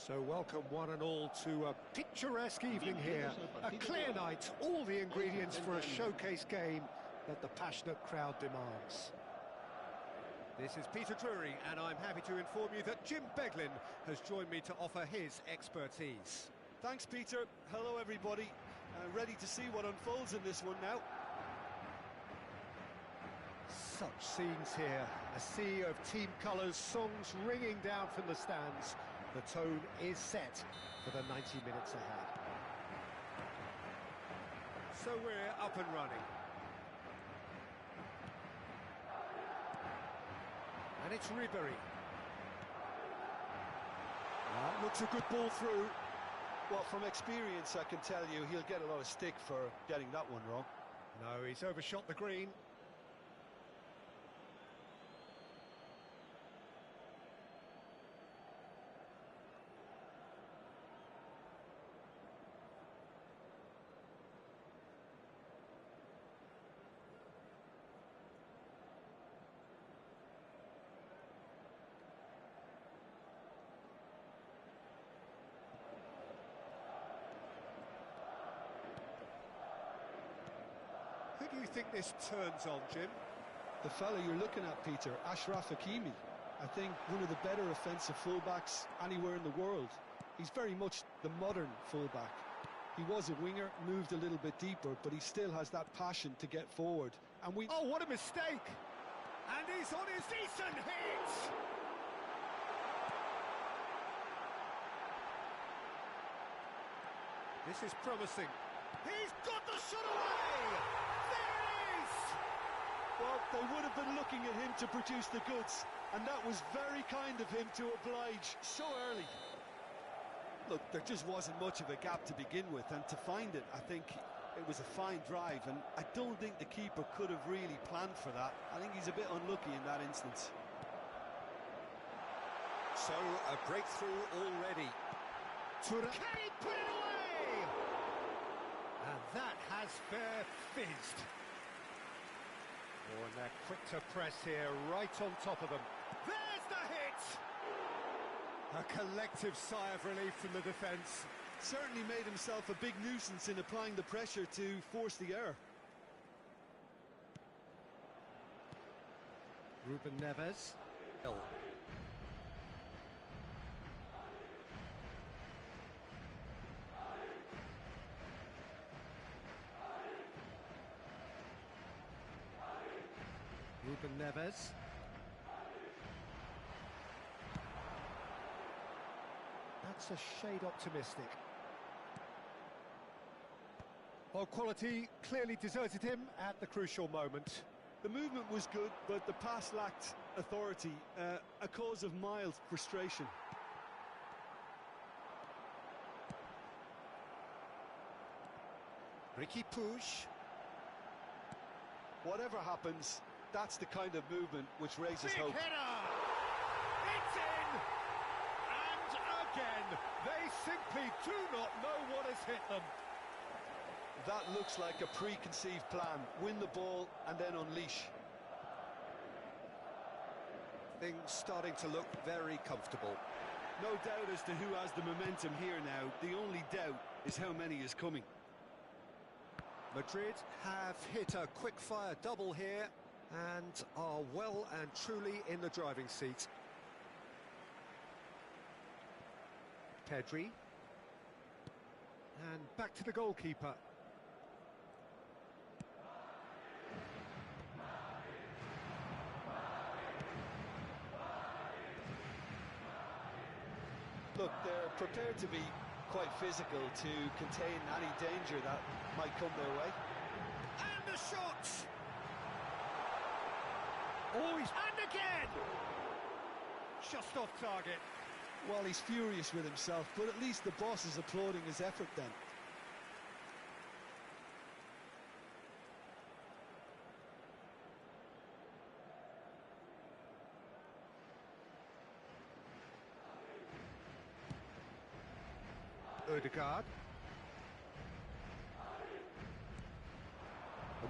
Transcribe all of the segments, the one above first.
So welcome one and all to a picturesque evening here, a clear night, all the ingredients for a showcase game that the passionate crowd demands. This is Peter Drury, and I'm happy to inform you that Jim Beglin has joined me to offer his expertise. Thanks, Peter. Hello, everybody. Ready to see what unfolds in this one now. Such scenes here, a sea of team colours, songs ringing down from the stands. The tone is set for the 90 minutes ahead. So we're up and running. And it's Ribery. That looks a good ball through. Well, from experience, I can tell you he'll get a lot of stick for getting that one wrong. No, he's overshot the green. Who do you think this turns on, Jim? The fella you're looking at, Peter, Ashraf Hakimi. I think one of the better offensive fullbacks anywhere in the world. He's very much the modern fullback. He was a winger, moved a little bit deeper, but he still has that passion to get forward. And we... Oh, what a mistake! And he's on his decent hit! This is promising. He's got the shot away! Well, they would have been looking at him to produce the goods, and that was very kind of him to oblige so early. Look, there just wasn't much of a gap to begin with, and to find it, I think it was a fine drive, and I don't think the keeper could have really planned for that. I think he's a bit unlucky in that instance. So, a breakthrough already. Can he put it away? And that has fair fizzed. Oh, and they're quick to press here, right on top of them. There's the hit! A collective sigh of relief from the defence. Certainly made himself a big nuisance in applying the pressure to force the error. Ruben Neves. Ruben Neves. That's a shade optimistic. Well, quality clearly deserted him at the crucial moment. The movement was good, but the pass lacked authority, a cause of mild frustration. Ricky Puig. Whatever happens, that's the kind of movement which raises hope. Big header! It's in! And again, they simply do not know what has hit them. That looks like a preconceived plan. Win the ball and then unleash. Things starting to look very comfortable. No doubt as to who has the momentum here now. The only doubt is how many is coming. Madrid have hit a quick-fire double here and are well and truly in the driving seat. Pedri. And back to the goalkeeper. Look, they're prepared to be quite physical to contain any danger that might come their way. And the shot! Oh, and again! Just off target. Well, he's furious with himself, but at least the boss is applauding his effort then. Odegaard.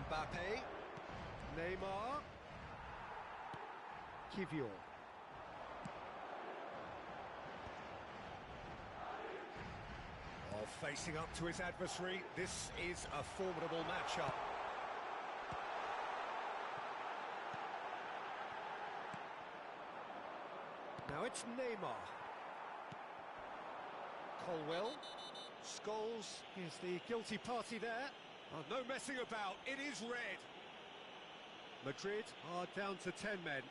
Mbappe. Neymar. Kivior. Facing up to his adversary, this is a formidable matchup. Now it's Neymar. Colwell. Scholes is the guilty party there. Oh, no messing about, it is red. Madrid are down to 10 men.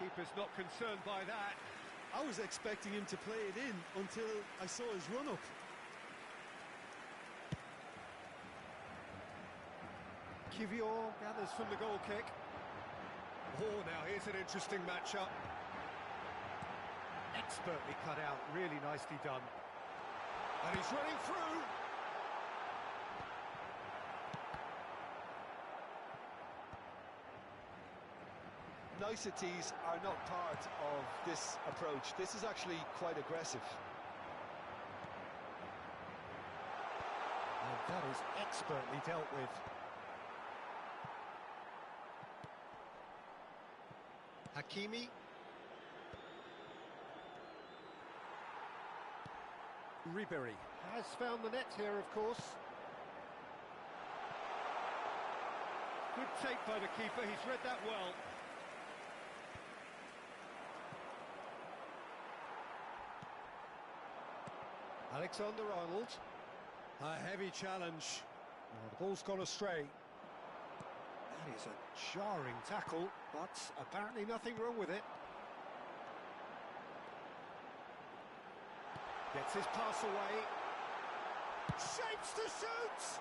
Keeper's not concerned by that. I was expecting him to play it in until I saw his run-up. Kivior gathers from the goal kick. Oh, now here's an interesting matchup. Expertly cut out, really nicely done. And he's running through. Niceties are not part of this approach. This is actually quite aggressive. And that is expertly dealt with. Hakimi. Ribery has found the net here, of course. Good take by the keeper, he's read that well. Alexander-Arnold. A heavy challenge. Oh, the ball's gone astray. That is a jarring tackle, but apparently nothing wrong with it. Gets his pass away. Shapes to shoot!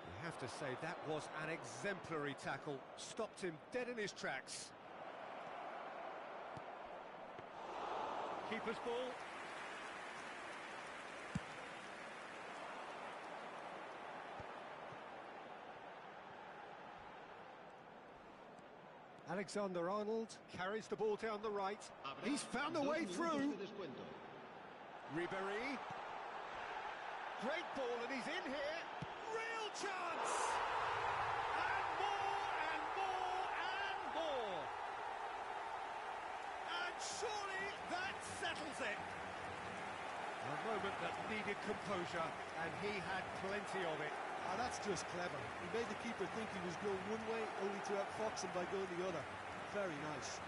You have to say that was an exemplary tackle. Stopped him dead in his tracks. Keeper's ball. Alexander-Arnold carries the ball down the right. He's found a way through. Ribery. Great ball, and he's in here. Real chance! And more, and more, and more. And surely that settles it. A moment that needed composure, and he had plenty of it. Ah, that's just clever. He made the keeper think he was going one way, only to outfox him by going the other. Very nice.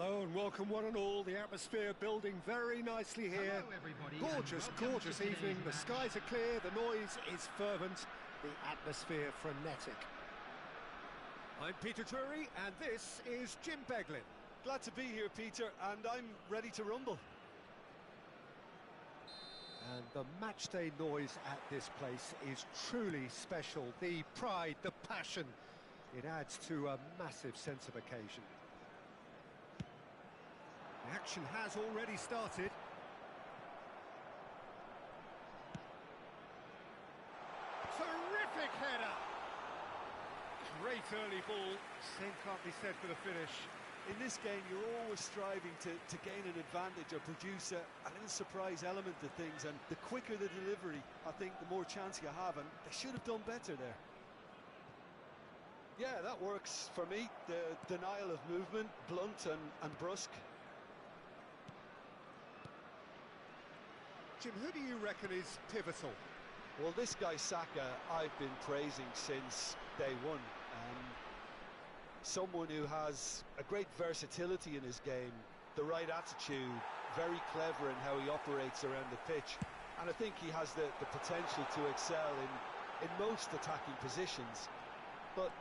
Hello and welcome one and all. The atmosphere building very nicely here. Hello everybody. Gorgeous evening. The skies are clear, the noise is fervent, the atmosphere frenetic. I'm Peter Drury and this is Jim Beglin. Glad to be here, Peter, and I'm ready to rumble. And the matchday noise at this place is truly special. The pride, the passion, it adds to a massive sense of occasion. The action has already started. Terrific header! Great early ball. Same can't be said for the finish. In this game, you're always striving to gain an advantage or produce a little surprise element to things, and the quicker the delivery, I think, the more chance you have, and they should have done better there. Yeah, that works for me. The denial of movement, blunt and brusque. Jim, who do you reckon is pivotal? Well, this guy Saka, I've been praising since day one. Someone who has a great versatility in his game, the right attitude, very clever in how he operates around the pitch, and I think he has the potential to excel in most attacking positions. But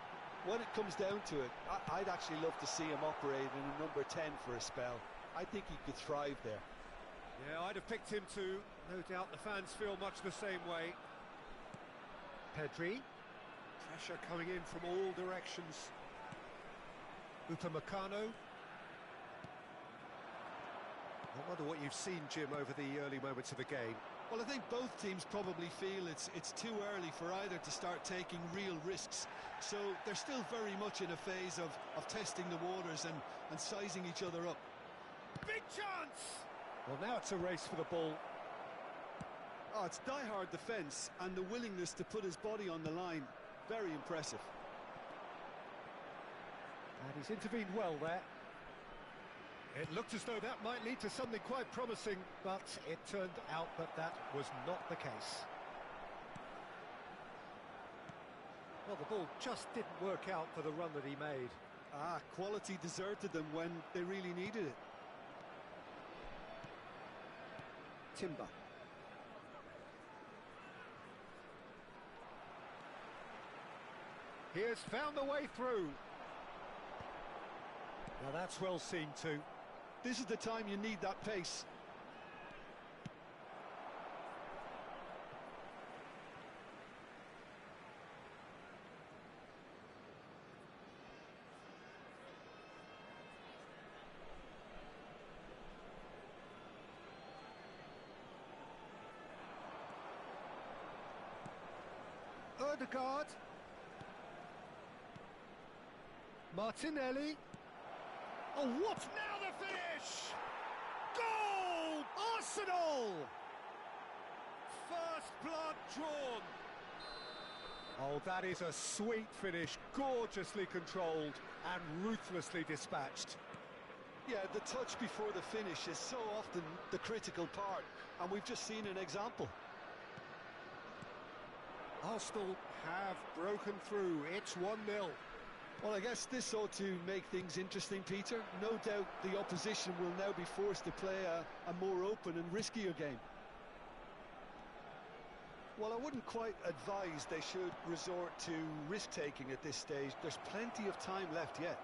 when it comes down to it, I'd actually love to see him operate in a number 10 for a spell. I think he could thrive there. Yeah, I'd have picked him too. No doubt the fans feel much the same way. Pedri. Pressure coming in from all directions. Upamecano. I wonder what you've seen, Jim, over the early moments of the game. Well, I think both teams probably feel it's too early for either to start taking real risks. So they're still very much in a phase of testing the waters and sizing each other up. Big chance! Well, now it's a race for the ball. Oh, it's die-hard defence and the willingness to put his body on the line. Very impressive. And he's intervened well there. It looked as though that might lead to something quite promising, but it turned out that that was not the case. Well, the ball just didn't work out for the run that he made. Quality deserted them when they really needed it. Timber. He has found a way through. Now that's well seen too. This is the time you need that pace. Odegaard. Martinelli. Oh, what now the finish? Goal! Arsenal! First blood drawn. Oh, that is a sweet finish, gorgeously controlled and ruthlessly dispatched. Yeah, the touch before the finish is so often the critical part, and we've just seen an example. Arsenal have broken through. It's 1-0. Well, I guess this ought to make things interesting, Peter. No doubt the opposition will now be forced to play a more open and riskier game. Well, I wouldn't quite advise they should resort to risk-taking at this stage. There's plenty of time left yet.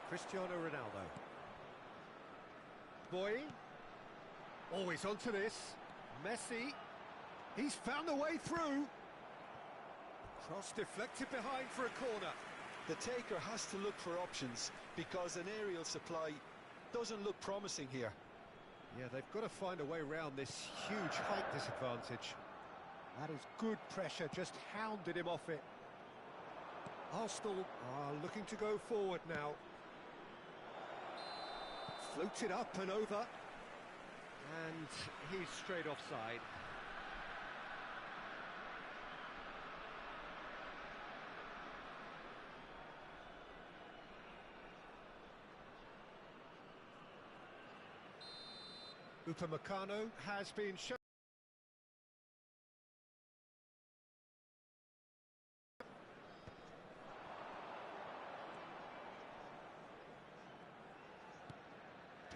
Cristiano Ronaldo. Boy. Always onto this. Messi. He's found a way through. Cross deflected behind for a corner. The taker has to look for options because an aerial supply doesn't look promising here. Yeah, they've got to find a way around this huge height disadvantage. That is good pressure, just hounded him off it. Arsenal are looking to go forward now. Floated up and over. And he's straight offside. Upamecano has been shown.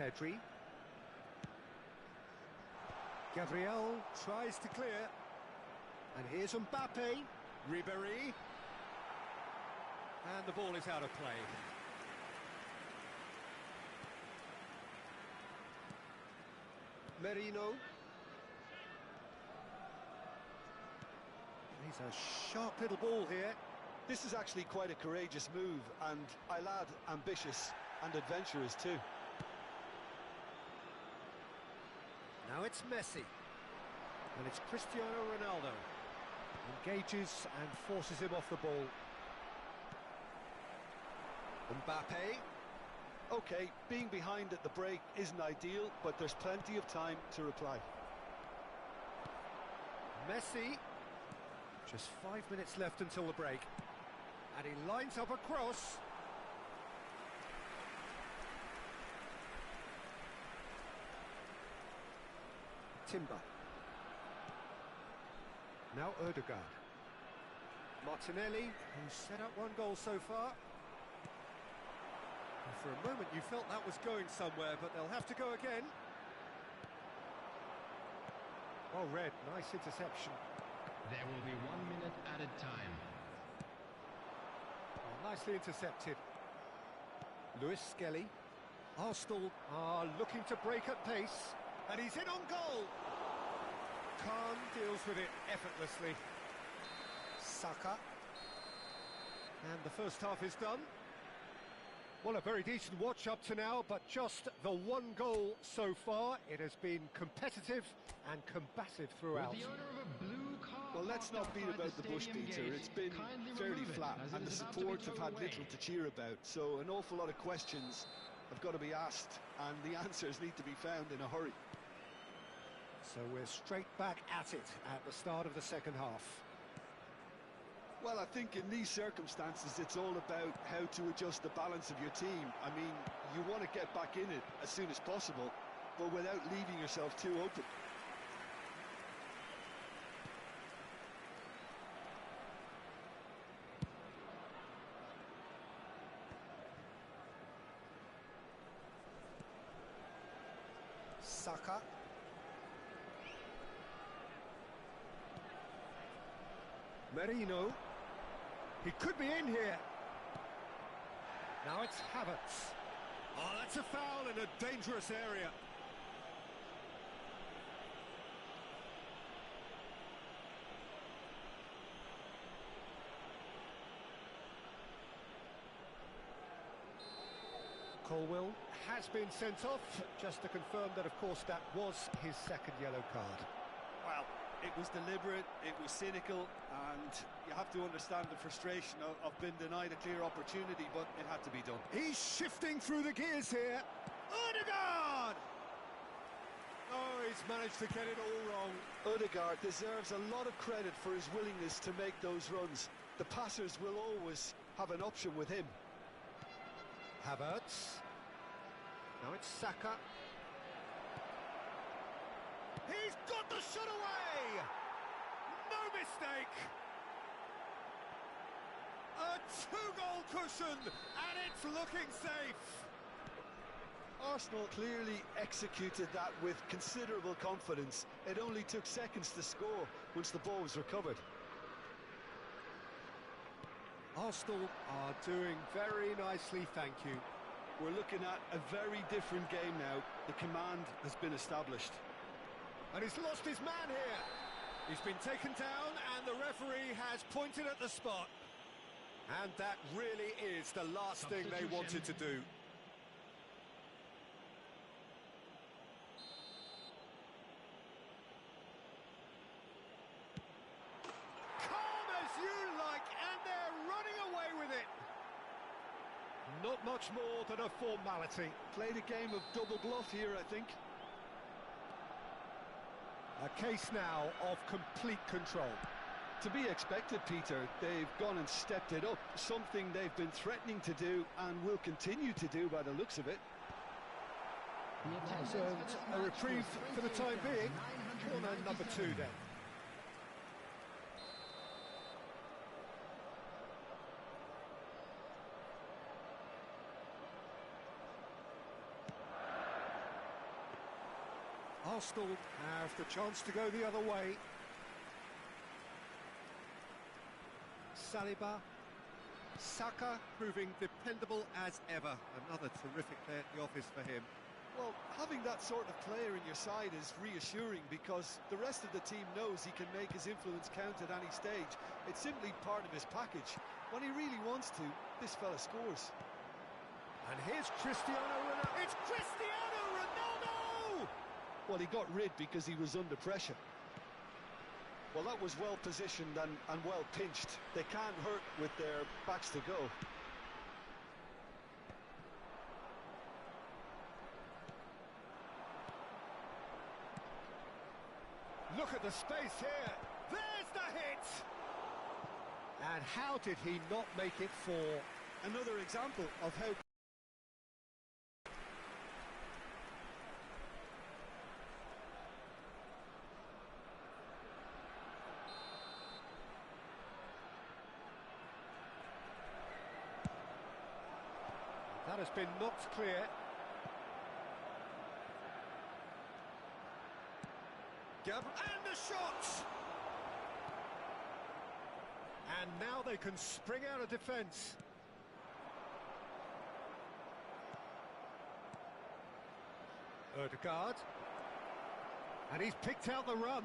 Pedri. Gabriel tries to clear. And here's Mbappe. Ribéry. And the ball is out of play. Merino. He's a sharp little ball here. This is actually quite a courageous move, and I'll add ambitious and adventurous too. Now it's Messi. And it's Cristiano Ronaldo. Engages and forces him off the ball. Mbappe. Okay, being behind at the break isn't ideal, but there's plenty of time to reply. Messi. Just 5 minutes left until the break. And he lines up a cross. Timber. Now Ødegaard. Martinelli, who's set up one goal so far. And for a moment you felt that was going somewhere, but they'll have to go again. Oh, Red, nice interception. There will be 1 minute added time. Oh, nicely intercepted. Lewis Skelly. Arsenal are looking to break at pace. And he's in on goal. Khan deals with it effortlessly. Saka. And the first half is done. Well, a very decent watch up to now, but just the one goal so far. It has been competitive and combative throughout. With the owner of a blue car Well, let's not beat about the bush, stadium Peter. gate, It's been kindly fairly remove it, flat, as it and the is about to be supports have towed had away. little to cheer about. So an awful lot of questions have got to be asked, and the answers need to be found in a hurry. So we're straight back at it at the start of the second half. Well, I think in these circumstances, it's all about how to adjust the balance of your team. I mean, you want to get back in it as soon as possible, but without leaving yourself too open. Saka. Merino. He could be in here. Now it's Havertz. Oh, that's a foul in a dangerous area. Colwill has been sent off, just to confirm that, of course, that was his second yellow card. Well, it was deliberate, it was cynical, and you have to understand the frustration of being denied a clear opportunity, but it had to be done. He's shifting through the gears here. Ødegaard! Oh, he's managed to get it all wrong. Ødegaard deserves a lot of credit for his willingness to make those runs. The passers will always have an option with him. Havertz. Now it's Saka. He's got the shot away! No mistake! A two-goal cushion, and it's looking safe! Arsenal clearly executed that with considerable confidence. It only took seconds to score once the ball was recovered. Arsenal are doing very nicely, thank you. We're looking at a very different game now. The command has been established. And he's lost his man here. He's been taken down and the referee has pointed at the spot. And that really is the last thing they wanted to do. Calm as you like, and they're running away with it. Not much more than a formality. Played a game of double bluff here, I think. A case now of complete control. To be expected, Peter. They've gone and stepped it up, something they've been threatening to do and will continue to do by the looks of it. Has earned a reprieve for the time being. Corner number 2 then. Arsenal have the chance to go the other way. Saliba. Saka proving dependable as ever. Another terrific day at the office for him. Well, having that sort of player in your side is reassuring because the rest of the team knows he can make his influence count at any stage. It's simply part of his package. When he really wants to, this fella scores. And here's Cristiano Ronaldo. It's Cristiano Ronaldo! Well, he got rid because he was under pressure. Well, that was well positioned and well pinched. They can't hurt with their backs to go. Look at the space here. There's the hit! And how did he not make it four? Another example of how... That has been knocked clear. And the shot! And now they can spring out of defence. Ødegaard. And he's picked out the run.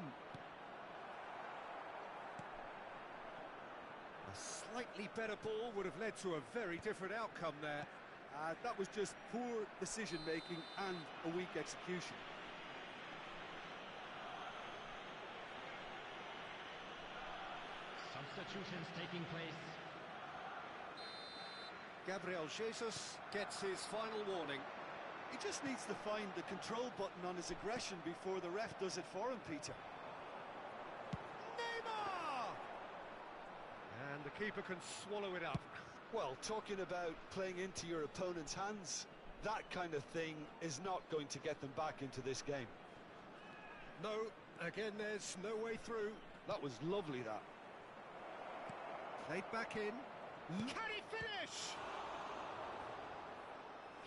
A slightly better ball would have led to a very different outcome there. That was just poor decision-making and a weak execution. Substitutions taking place. Gabriel Jesus gets his final warning. He just needs to find the control button on his aggression before the ref does it for him, Peter. Neymar! And the keeper can swallow it up. Well, talking about playing into your opponent's hands, that kind of thing is not going to get them back into this game. No, again, there's no way through. That was lovely, that. Played back in. Can he finish?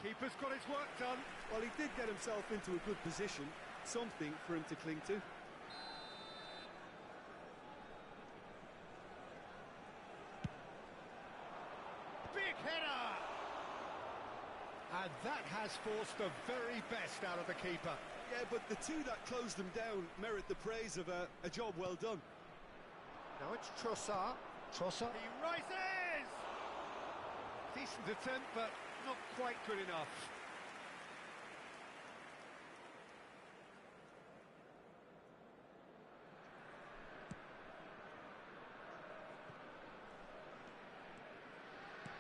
Keeper's got his work done. Well, he did get himself into a good position, something for him to cling to. Big header! And that has forced the very best out of the keeper. Yeah, but the two that closed them down merit the praise of a job well done. Now it's Trossard. Trossard. He rises! Decent attempt, but not quite good enough.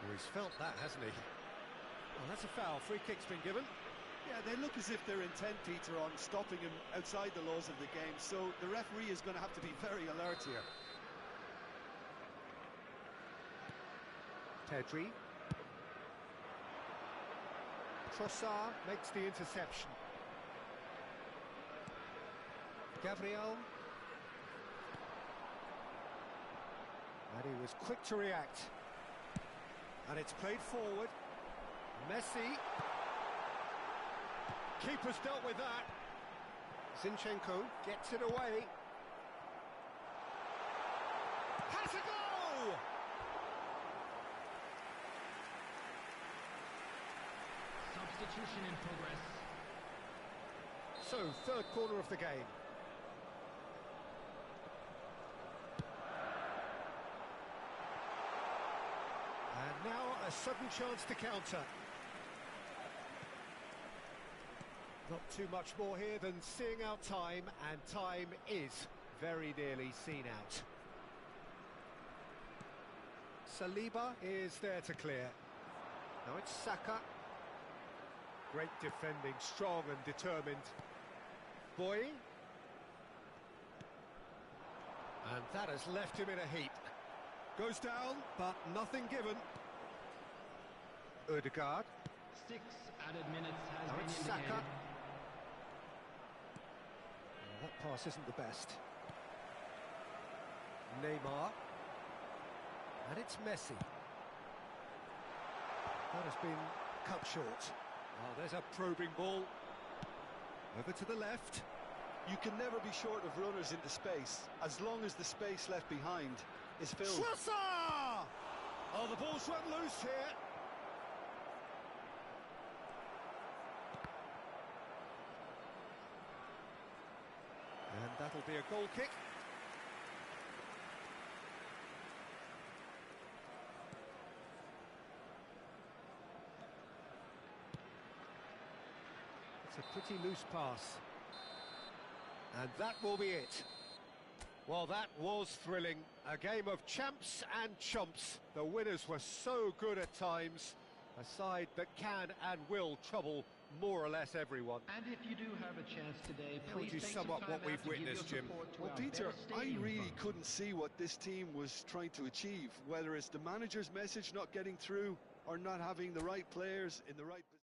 Oh, he's felt that, hasn't he? Well, that's a foul. Free kick's been given. Yeah, they look as if they're intent, Peter, on stopping him outside the laws of the game, so the referee is going to have to be very alert here. Pedri. Trossard makes the interception. Gabriel. And he was quick to react. And it's played forward. Messi. Keeper's dealt with that. Zinchenko gets it away. Has a goal! Substitution in progress. So, third quarter of the game. And now a sudden chance to counter. Not too much more here than seeing out time, and time is very nearly seen out. Saliba is there to clear. Now it's Saka. Great defending, strong and determined. Boy. And that has left him in a heap. Goes down, but nothing given. Ødegaard. 6 added minutes has Now been it's indicated. Saka. That pass isn't the best. Neymar. And it's Messi. That has been cut short. Oh, there's a probing ball. Over to the left. You can never be short of runners into space, as long as the space left behind is filled. Trossard! Oh, the ball's run loose here. And that'll be a goal kick. It's a pretty loose pass. And that will be it. Well, that was thrilling. A game of champs and chumps. The winners were so good at times. A side that can and will trouble more or less everyone. And if you do have a chance today, How would please you take sum some up time what out we've to give your witnessed, Jim? support to Well, our Peter, better I stadium really fund. couldn't see what this team was trying to achieve, whether it's the manager's message not getting through or not having the right players in the right position.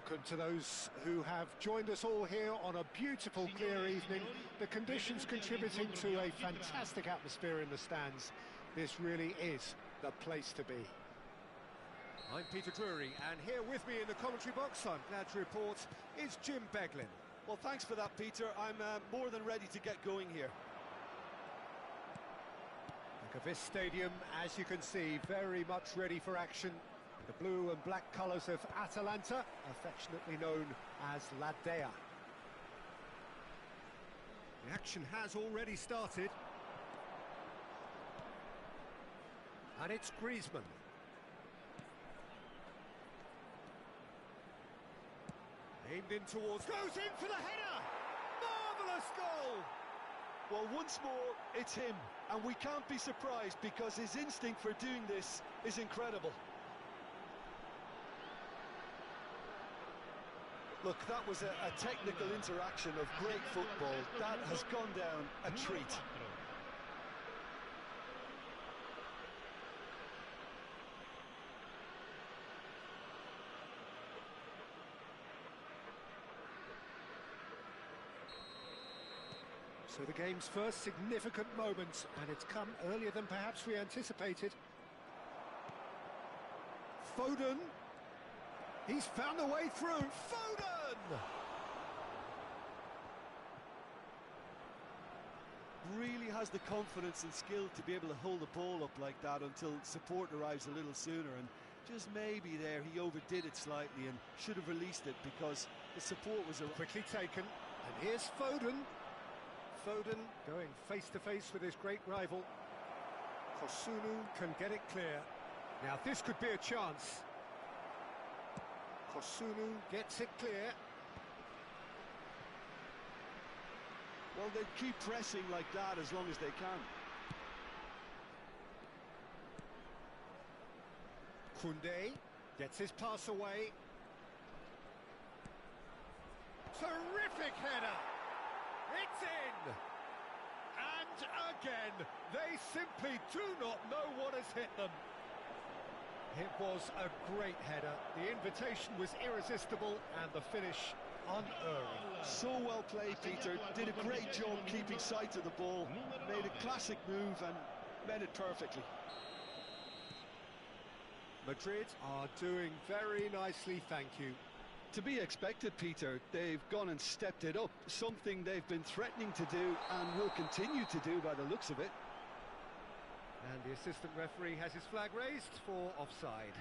welcome to those who have joined us all here on a beautiful, clear evening. The conditions contributing to a fantastic atmosphere in the stands. This really is the place to be. I'm Peter Drury, and here with me in the commentary box, I'm glad to report, is Jim Beglin. Well, thanks for that, Peter. I'm more than ready to get going here. Look at this stadium, as you can see, very much ready for action. The blue and black colours of Atalanta, affectionately known as La Dea. The action has already started. And it's Griezmann. Aimed in towards, goes in for the header! Marvellous goal! Well, once more, it's him, and we can't be surprised because his instinct for doing this is incredible. Look, that was a technical interaction of great football. That has gone down a treat. So the game's first significant moment, and it's come earlier than perhaps we anticipated. Foden. He's found a way through. Foden! Really has the confidence and skill to be able to hold the ball up like that until support arrives a little sooner, and just maybe there he overdid it slightly and should have released it because the support was quickly taken. And here's Foden. Foden going face-to-face with his great rival. Kosunu can get it clear. Now this could be a chance. Kosunu gets it clear. Well, they keep pressing like that as long as they can. Koundé gets his pass away. Terrific header! It's in! And again, they simply do not know what has hit them. It was a great header. The invitation was irresistible and the finish unerring. So well played, Peter. Did a great job keeping sight of the ball. Made a classic move and met it perfectly. Madrid are doing very nicely, thank you. To be expected, Peter. They've gone and stepped it up. Something they've been threatening to do and will continue to do by the looks of it. And the assistant referee has his flag raised for offside.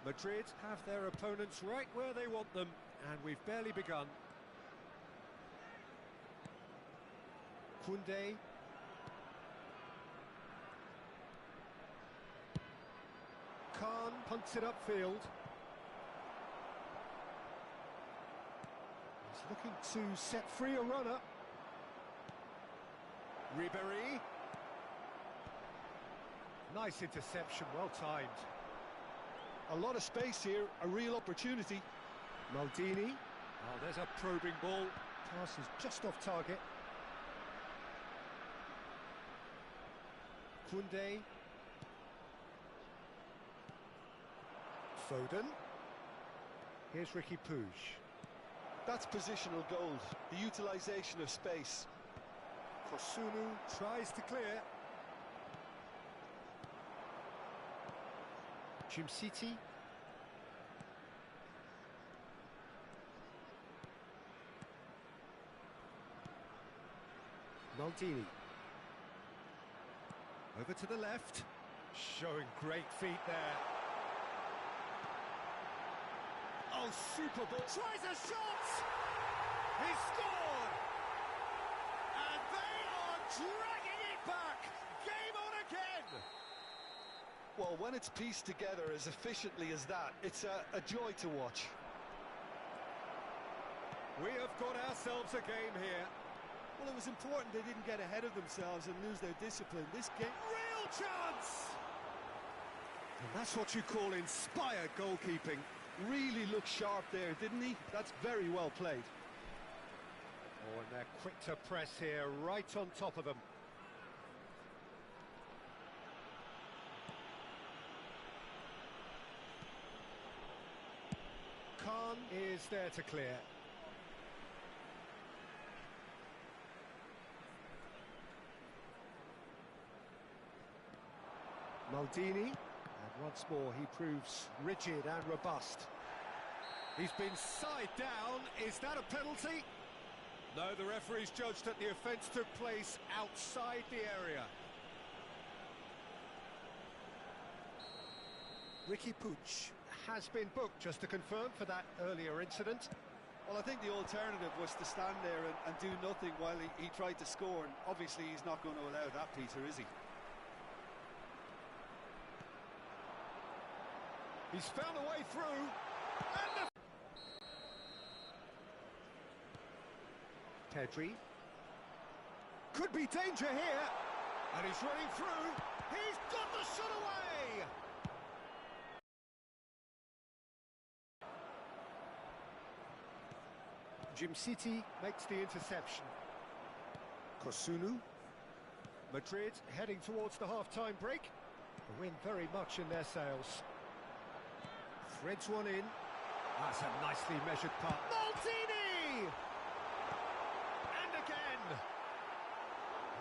Madrid have their opponents right where they want them, and we've barely begun. Koundé. Khan punts it upfield. Looking to set free a runner. Ribéry. Nice interception, well timed. A lot of space here, a real opportunity. Maldini. Oh, there's a probing ball. Pass is just off target. Koundé. Foden. Here's Ricky Puig. That's positional gold, the utilisation of space. Kosunu tries to clear. Jim City. Maldini. Over to the left. Showing great feet there. Oh, super ball. Tries a shot! He scored! And they are dragging it back! Game on again! Well, when it's pieced together as efficiently as that, it's a joy to watch. We have got ourselves a game here. Well, it was important they didn't get ahead of themselves and lose their discipline. This game... Real chance! And that's what you call inspired goalkeeping. Really looked sharp there, didn't he? That's very well played. Oh, and they're quick to press here, right on top of them. Khan is there to clear. Maldini, and once more he proves rigid and robust. He's been side down. Is that a penalty? No, the referee's judged that the offence took place outside the area. Ricky Puig has been booked, just to confirm, for that earlier incident. Well, I think the alternative was to stand there and do nothing while he tried to score, and obviously he's not going to allow that, Peter, is he? He's found a way through, and Pedri. Could be danger here, and he's running through. He's got the shot away! Jim City makes the interception. Kosunu. Madrid heading towards the half-time break. The wind very much in their sails. Threads one in. That's a nicely measured putt. Maldini! And again!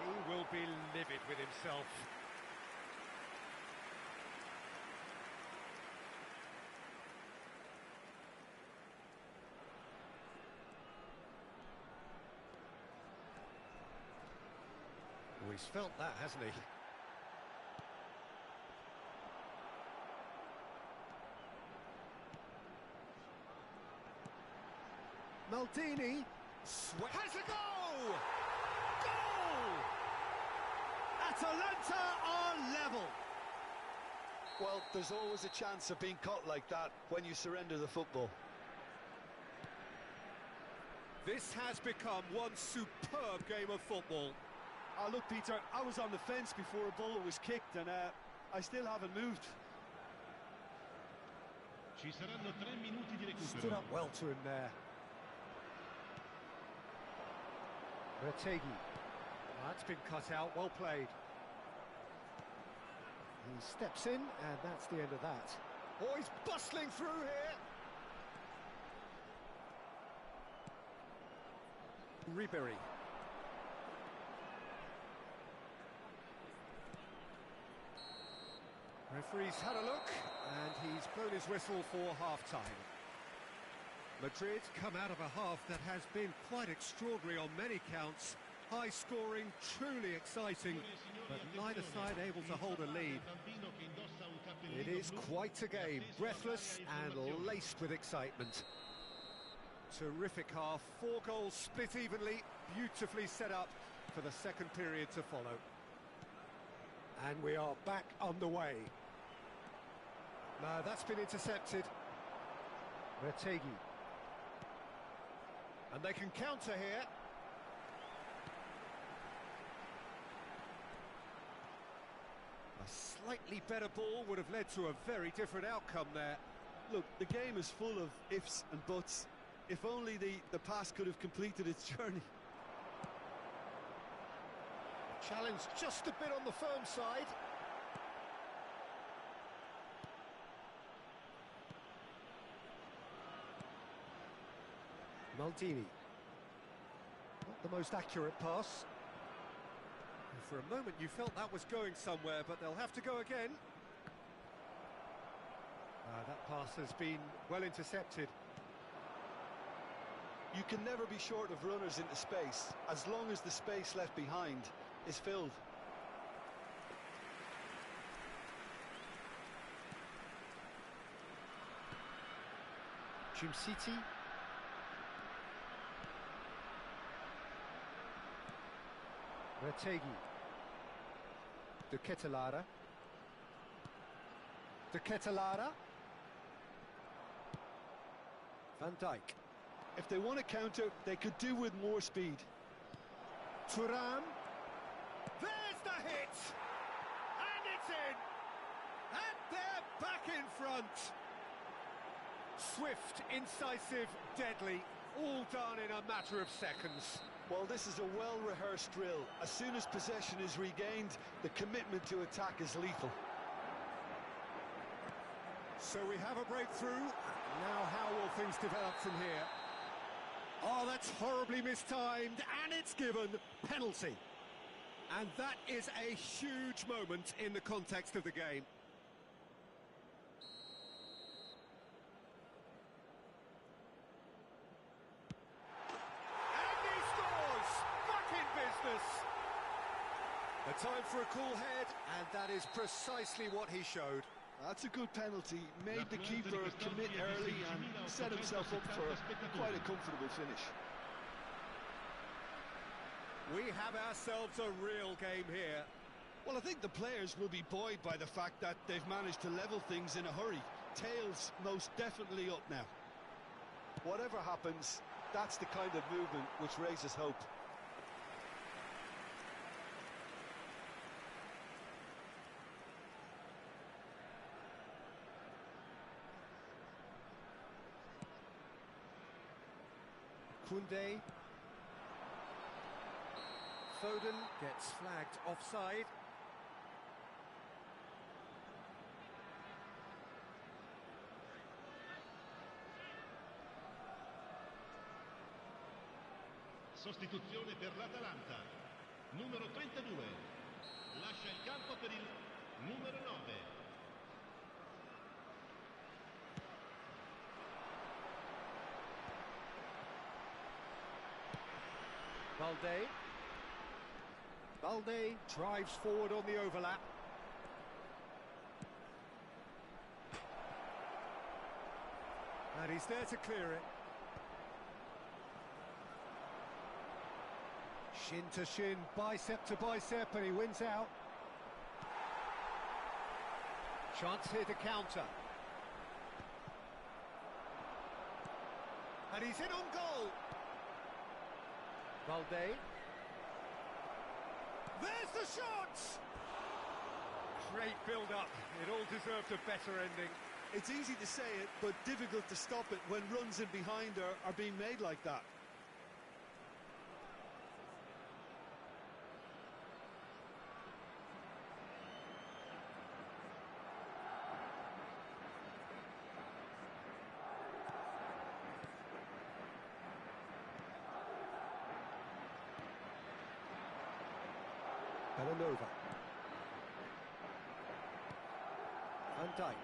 He will be livid with himself. Oh, he's felt that, hasn't he? Maldini has a goal! Goal! Atalanta are level. Well, there's always a chance of being caught like that when you surrender the football. This has become one superb game of football. Oh, look, Peter, I was on the fence before a ball was kicked, and I still haven't moved. Ci saranno 3 minuti di recupero. Stood up well to him there. Retegi. That's been cut out, well played. He steps in, and that's the end of that. Oh, he's bustling through here. Ribery. Referee's had a look, and he's blown his whistle for half-time. Madrid come out of a half that has been quite extraordinary on many counts. High-scoring, truly exciting, but neither side able to hold a lead. It is quite a game, breathless and laced with excitement. Terrific half, 4 goals split evenly, beautifully set up for the second period to follow. And we are back underway. No, that's been intercepted. Retegi. And they can counter here. A slightly better ball would have led to a very different outcome there. Look, the game is full of ifs and buts. If only the pass could have completed its journey. Challenge just a bit on the firm side. Maldini. Not the most accurate pass. And for a moment you felt that was going somewhere, but they'll have to go again. That pass has been well intercepted. You can never be short of runners into space, as long as the space left behind is filled. Jim City. Retegi. De Ketelara. De Ketelara. Van Dijk. If they want to counter, they could do with more speed. Thuram. There's the hit! And it's in! And they're back in front! Swift, incisive, deadly, all done in a matter of seconds. Well, this is a well-rehearsed drill. As soon as possession is regained, the commitment to attack is lethal. So we have a breakthrough. Now how will things develop from here? Oh, that's horribly mistimed, and it's given penalty. And that is a huge moment in the context of the game. And he scores! Back in business! A time for a cool head, and that is precisely what he showed. That's a good penalty. Made the keeper commit early and set himself up for quite a comfortable finish. We have ourselves a real game here. Well, I think the players will be buoyed by the fact that they've managed to level things in a hurry. Tails most definitely up now. Whatever happens, that's the kind of movement which raises hope. Koundé. Foden gets flagged offside. Sostituzione per l'Atalanta. Numero 32. Lascia il campo per il numero 9. Balde drives forward on the overlap. And he's there to clear it. Shin to shin, bicep to bicep, and he wins out. Chance here to counter. And he's in on goal. Balde. There's the shot! Great build-up. It all deserved a better ending. It's easy to say it, but difficult to stop it when runs in behind are being made like that. Belanova. Van Dijk.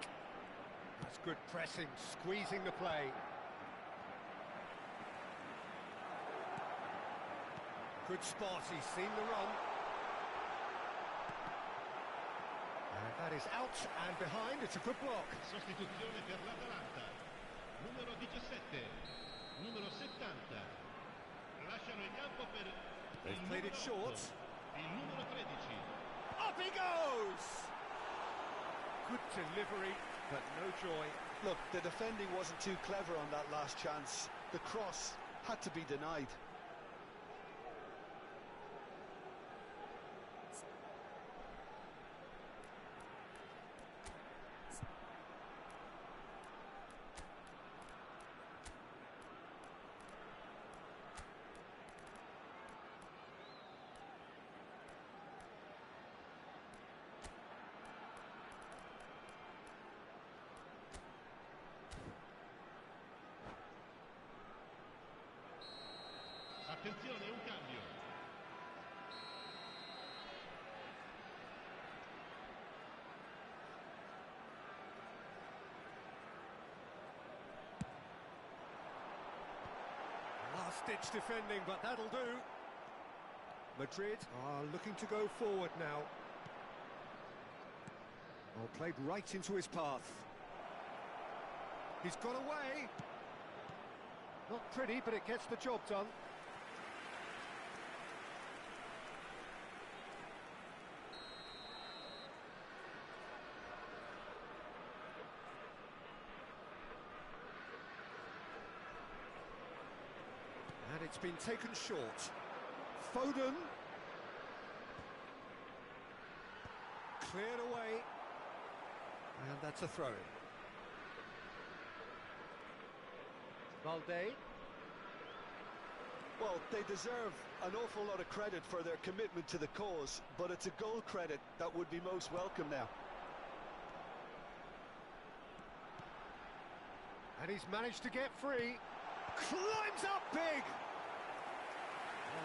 That's good pressing, squeezing the play. Good spot, he's seen the run. And that is out and behind, it's a good block. Sostituzione per l'Atalanta. Numero 17. Numero 70. Lasciano il campo per They've played it short. il numero 13. Up he goes! Good delivery, but no joy. Look, the defending wasn't too clever on that last chance. The cross had to be denied. Attenzione, un cambio. Last-ditch defending, but that'll do. Madrid are looking to go forward now. Oh, played right into his path. He's got away. Not pretty, but it gets the job done. And it's been taken short. Foden. Cleared away. And that's a throw-in. Balde. Well, they deserve an awful lot of credit for their commitment to the cause, but it's a goal credit that would be most welcome now. And he's managed to get free. Climbs up big!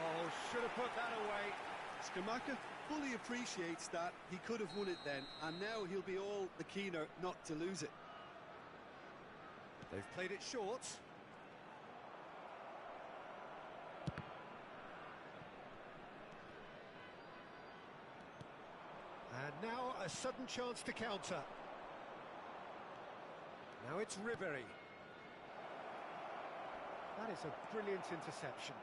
Oh, should have put that away. Skamaka fully appreciates that he could have won it then, and now he'll be all the keener not to lose it. They've played it short. And now a sudden chance to counter. Now it's Ribery. That is a brilliant interception.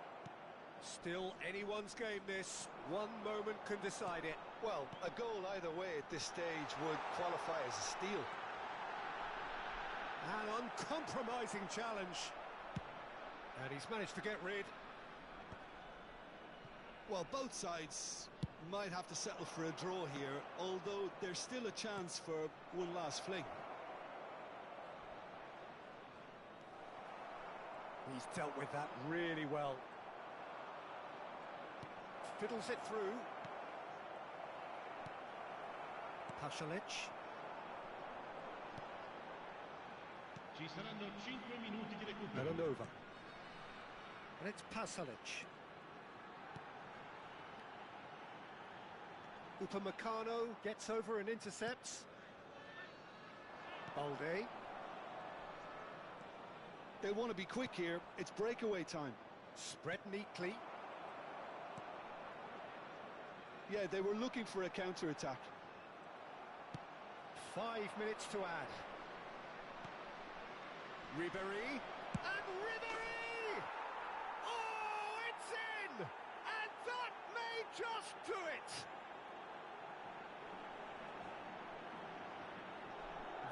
Still anyone's game this. One moment can decide it. Well, a goal either way at this stage would qualify as a steal. An uncompromising challenge. And he's managed to get rid. Well, both sides might have to settle for a draw here, although there's still a chance for one last fling. He's dealt with that really well. Fiddles it through. Pasalic. Ci saranno 5 minuti di recupero. Belanova. And it's Pasalic. Upamecano gets over and intercepts. Balde. They want to be quick here. It's breakaway time. Spread neatly. Yeah, they were looking for a counter-attack. 5 minutes to add. Ribery. And Ribery! Oh, it's in! And that may just do it!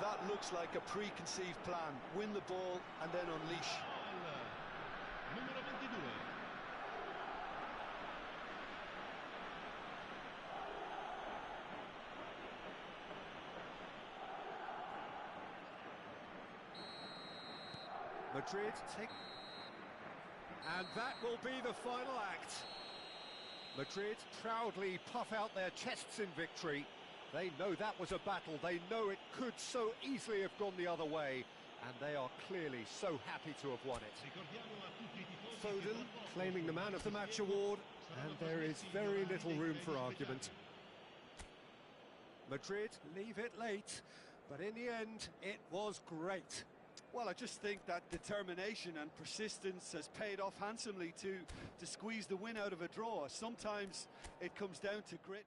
That looks like a preconceived plan. Win the ball and then unleash. Numero 22. Madrid take... And that will be the final act. Madrid proudly puff out their chests in victory. They know that was a battle. They know it could so easily have gone the other way. And they are clearly so happy to have won it. Foden claiming the Man of the Match award. And there is very little room for argument. Madrid leave it late. But in the end, it was great. Well, I just think that determination and persistence has paid off handsomely to squeeze the win out of a draw. Sometimes it comes down to grit.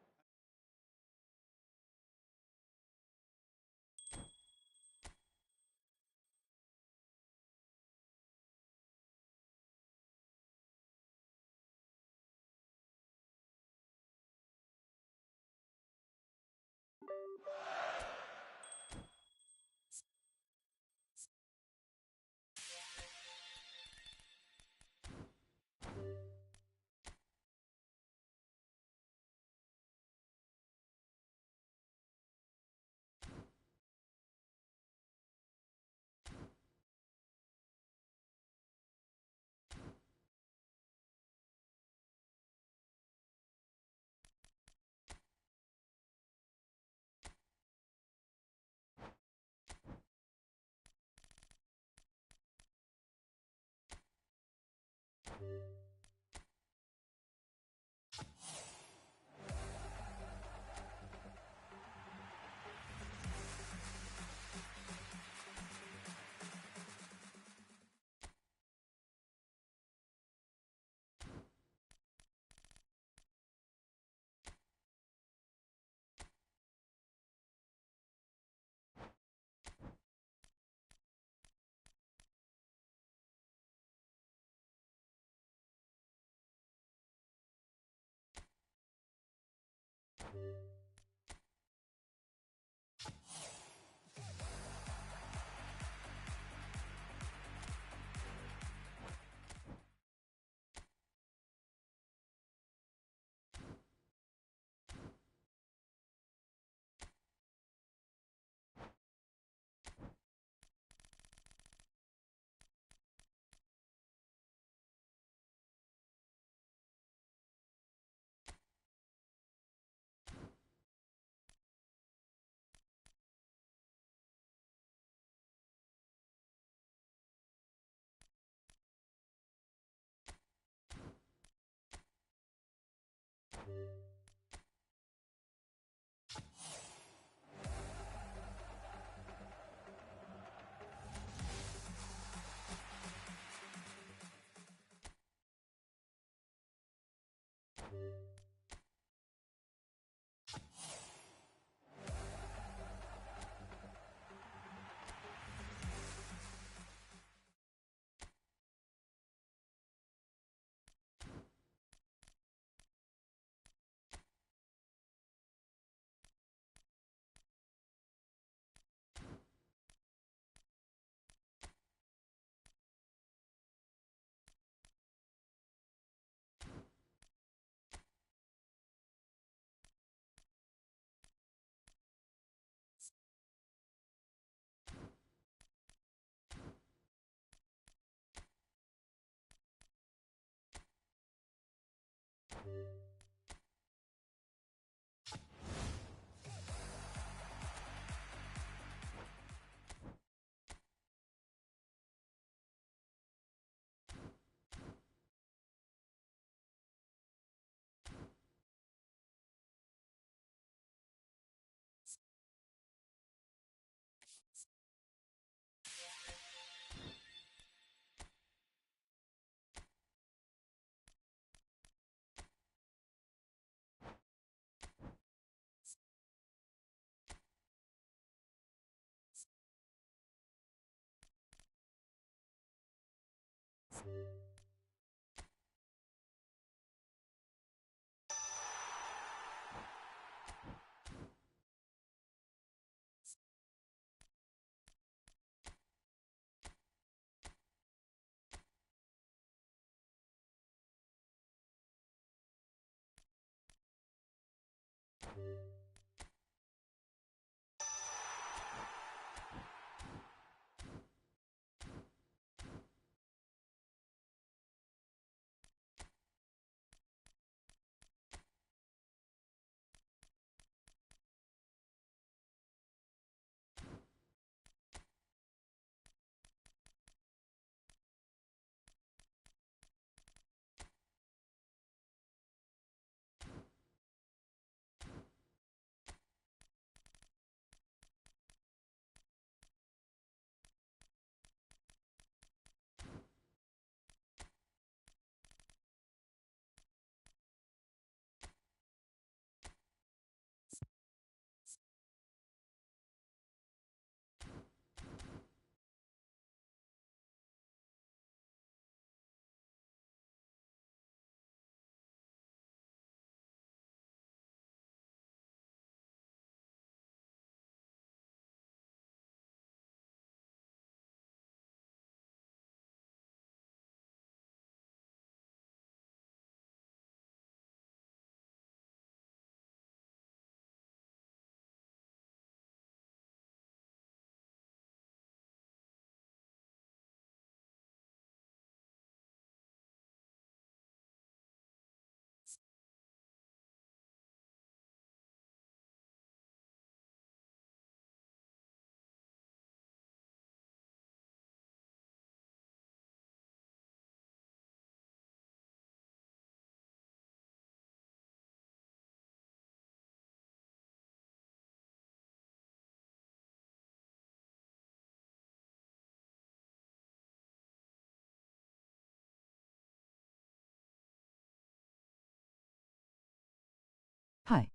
Hi,